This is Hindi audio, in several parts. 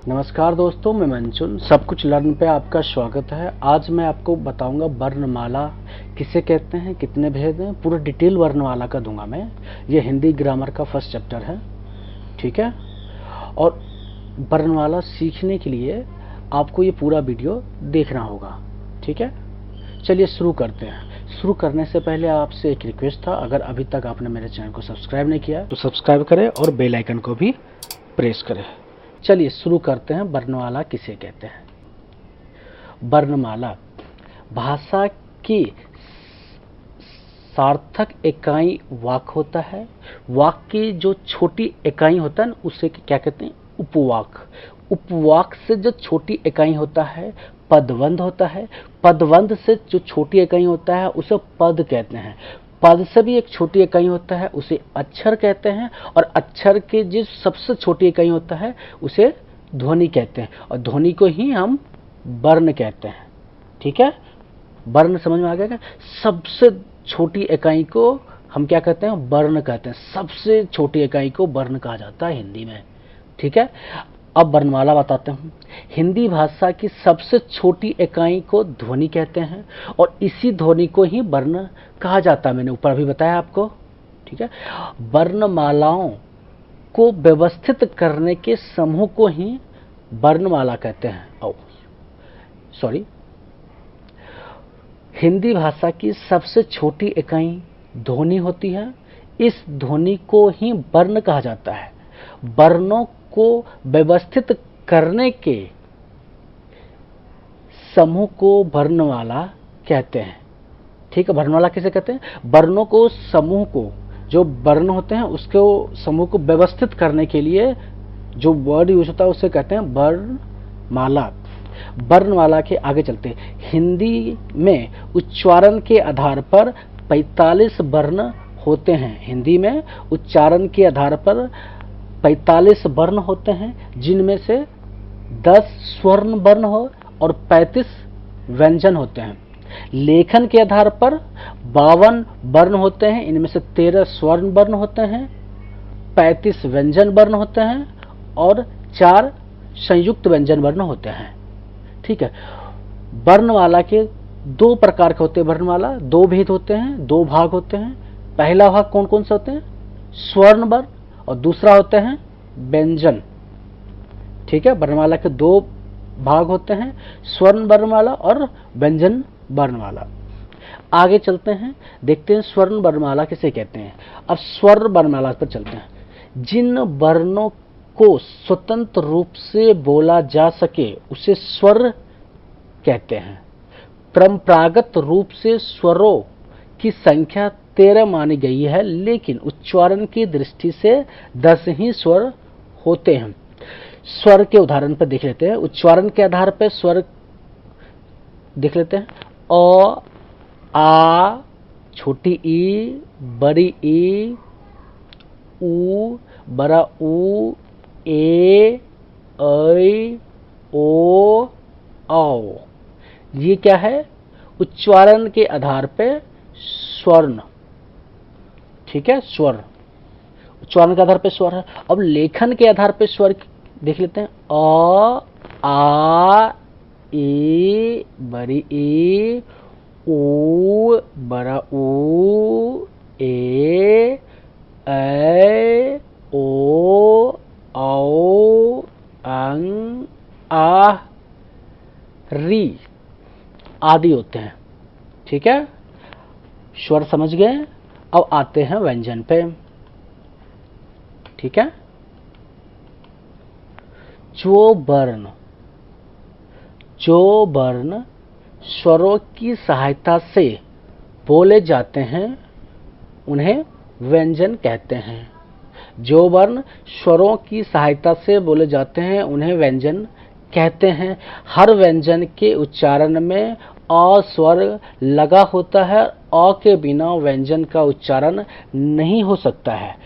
नमस्कार दोस्तों, मैं मंचुल। सब कुछ लर्न पे आपका स्वागत है। आज मैं आपको बताऊंगा वर्णमाला किसे कहते हैं, कितने भेद हैं, पूरा डिटेल वर्णमाला का दूंगा मैं। ये हिंदी ग्रामर का फर्स्ट चैप्टर है, ठीक है। और वर्णमाला सीखने के लिए आपको ये पूरा वीडियो देखना होगा, ठीक है। चलिए शुरू करते हैं। शुरू करने से पहले आपसे एक रिक्वेस्ट था, अगर अभी तक आपने मेरे चैनल को सब्सक्राइब नहीं किया तो सब्सक्राइब करें और बेल आइकन को भी प्रेस करें। चलिए शुरू करते हैं। वर्णमाला किसे कहते हैं? वर्णमाला भाषा की सार्थक इकाई वाक होता है। वाक की जो छोटी इकाई होता है ना, उसे क्या कहते हैं? उपवाक। उपवाक से जो छोटी इकाई होता है पदवंध होता है। पदवंध से जो छोटी इकाई होता है उसे पद कहते हैं। पद से भी एक छोटी इकाई होता है उसे अक्षर कहते हैं। और अक्षर के जिस सबसे छोटी इकाई होता है उसे ध्वनि कहते हैं। और ध्वनि को ही हम वर्ण कहते हैं, ठीक है। वर्ण समझ में आ गया क्या? सबसे छोटी इकाई को हम क्या कहते हैं? वर्ण कहते हैं। सबसे छोटी इकाई को वर्ण कहा जाता है हिंदी में, ठीक है। अब वर्णमाला बताते हूँ। हिंदी भाषा की सबसे छोटी इकाई को ध्वनि कहते हैं और इसी ध्वनि को ही वर्ण कहा जाता है। मैंने ऊपर अभी बताया आपको, ठीक है। वर्णमालाओं को व्यवस्थित करने के समूह को ही वर्णमाला कहते हैं। हिंदी भाषा की सबसे छोटी इकाई ध्वनि होती है। इस ध्वनि को ही वर्ण कहा जाता है। वर्णों को व्यवस्थित करने के समूह को वर्णमाला कहते हैं, ठीक है। वर्णमाला किसे कहते हैं? वर्णों को, समूह को, जो वर्ण होते हैं उसको समूह को व्यवस्थित करने के लिए जो वर्ड यूज होता है उसे कहते हैं वर्णमाला। वर्णमाला के आगे चलते हैं। हिंदी में उच्चारण के आधार पर 45 वर्ण होते हैं। हिंदी में उच्चारण के आधार पर 45 वर्ण होते हैं, जिनमें से 10 स्वर्ण वर्ण हो और 35 व्यंजन होते हैं। लेखन के आधार पर 52 वर्ण होते हैं। इनमें से 13 स्वर्ण वर्ण होते हैं, 35 व्यंजन वर्ण होते हैं और 4 संयुक्त व्यंजन वर्ण होते हैं, ठीक है। वर्णमाला के 2 प्रकार के होते हैं। वर्णमाला 2 भेद होते हैं, 2 भाग होते हैं। पहला भाग कौन कौन से होते हैं? स्वर्ण वर्ण, और दूसरा होते हैं व्यंजन, ठीक है। वर्णमाला के 2 भाग होते हैं, स्वर्ण वर्णमाला और व्यंजन वर्णमाला। आगे चलते हैं, देखते हैं स्वर्ण वर्णमाला किसे कहते हैं। अब स्वर्ण वर्णमाला पर चलते हैं। जिन वर्णों को स्वतंत्र रूप से बोला जा सके उसे स्वर कहते हैं। परंपरागत रूप से स्वरों की संख्या 13 मानी गई है, लेकिन उच्चारण की दृष्टि से 10 ही स्वर होते हैं। स्वर के उदाहरण पर देख लेते हैं। उच्चारण के आधार पर स्वर देख लेते हैं। अ, आ, छोटी ई, बड़ी ई, ऊ, बड़ा ऊ, ए, ऐ, ओ, औ। ये क्या है? उच्चारण के आधार पे स्वर्ण, ठीक है। स्वर उच्चारण के आधार पे स्वर है। अब लेखन के आधार पे स्वर देख लेते हैं। अ, आ, ए, बड़ी ए, ऊ, बड़ा ऊ, ए, ऐ, ओ, औ, अं, आ, री आदि होते हैं, ठीक है। स्वर समझ गए। अब आते हैं व्यंजन पे, ठीक है। जो वर्ण स्वरों की सहायता से बोले जाते हैं उन्हें व्यंजन कहते हैं। जो वर्ण स्वरों की सहायता से बोले जाते हैं उन्हें व्यंजन कहते हैं। हर व्यंजन के उच्चारण में अ स्वर लगा होता है। अ के बिना व्यंजन का उच्चारण नहीं हो सकता है।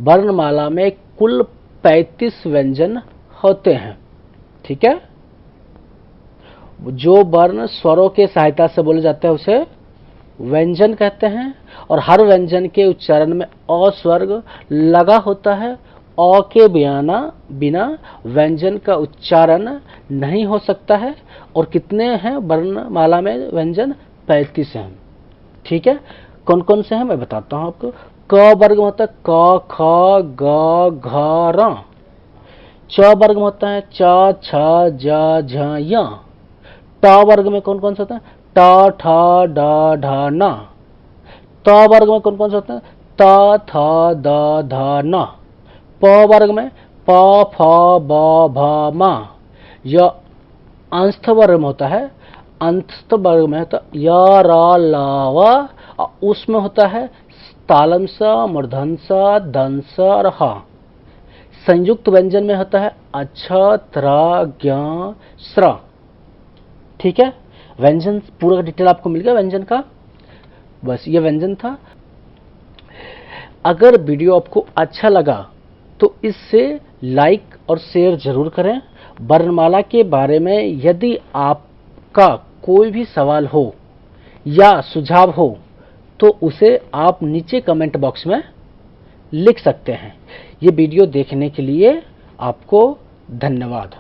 वर्णमाला में कुल 35 व्यंजन होते हैं, ठीक है। जो वर्ण स्वरों के सहायता से बोले जाते हैं उसे व्यंजन कहते हैं और हर व्यंजन के उच्चारण में अ स्वर्ग लगा होता है। अ के बिना व्यंजन का उच्चारण नहीं हो सकता है। और कितने हैं वर्णमाला में व्यंजन? 35 हैं। ठीक है, कौन कौन से हैं मैं बताता हूं आपको। क वर्ग में होता है क ख ग घ र। च वर्ग में होता है च छ ज झ य। ट वर्ग में कौन कौन से होता है? ट ठ ड ढ न। त वर्ग में कौन कौन से होते हैं? त थ द ध न। प वर्ग में प फ ब भ म। य अंस्थ वर्ग में होता है, अंस्थ वर्ग में होता है य र ल व। उसमें होता है तालम स, मूर्धन स, दंस और ह। संयुक्त व्यंजन में होता है अक्ष, त्र, ज्ञ, स्र। ठीक है, व्यंजन पूरा डिटेल आपको मिल गया व्यंजन का। बस ये व्यंजन था। अगर वीडियो आपको अच्छा लगा तो इससे लाइक और शेयर जरूर करें। वर्णमाला के बारे में यदि आपका कोई भी सवाल हो या सुझाव हो तो उसे आप नीचे कमेंट बॉक्स में लिख सकते हैं। ये वीडियो देखने के लिए आपको धन्यवाद।